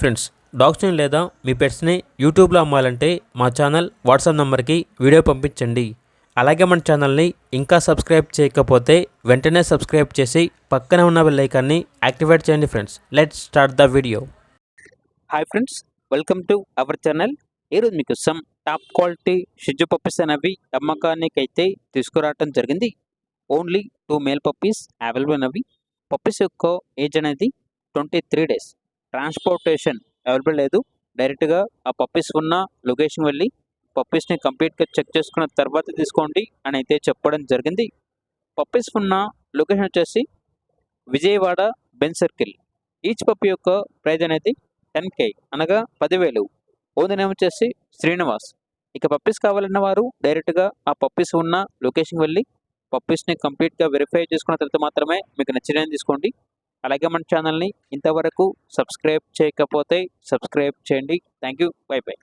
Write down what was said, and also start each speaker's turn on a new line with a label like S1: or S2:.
S1: Friends, డాగ్స్ని లేదా మీ పెట్స్ని యూట్యూబ్లో అమ్మాలంటే మా ఛానల్ వాట్సాప్ నెంబర్కి వీడియో పంపించండి. అలాగే మన ఛానల్ని ఇంకా సబ్స్క్రైబ్ చేయకపోతే వెంటనే సబ్స్క్రైబ్ చేసి పక్కన ఉన్న బెల్ ఐకాన్ని యాక్టివేట్ చేయండి. Friends, let's start the video.
S2: Hi friends, welcome to our channel. ఈరోజు మీకోసం టాప్ క్వాలిటీ షిజు పప్పీస్ అనేవి అమ్మకానికి అయితే తీసుకురావడం జరిగింది. ఓన్లీ 2 మేల్ పప్పీస్ అవైలబుల్ అనేవి. పప్పీస్ యొక్క ఏజ్ అనేది 23 డేస్. ట్రాన్స్పోర్టేషన్ అవైలబుల్ లేదు. డైరెక్ట్గా ఆ పప్పీస్ ఉన్న లొకేషన్ వెళ్ళి పప్పీస్ని కంప్లీట్గా చెక్ చేసుకున్న తర్వాత తీసుకోండి అని అయితే చెప్పడం జరిగింది. పప్పీస్ ఉన్న లొకేషన్ వచ్చేసి Vijayawada Ben circle. Each puppy యొక్క ప్రైజ్ అనేది 10K అనగా 10,000. ఓనర్ నేమ్ వచ్చేసి శ్రీనివాస్. ఇక పప్పీస్ కావాలన్న వారు డైరెక్ట్గా ఆ పప్పీస్ ఉన్న లొకేషన్ వెళ్ళి పప్పీస్ని కంప్లీట్గా వెరిఫై చేసుకున్న తర్వాత మాత్రమే మీకు నచ్చినవి తీసుకోండి. అలాగే మన ఛానల్ని ఇంతవరకు సబ్స్క్రైబ్ చేయకపోతే సబ్స్క్రైబ్ చేయండి. Thank you. By by.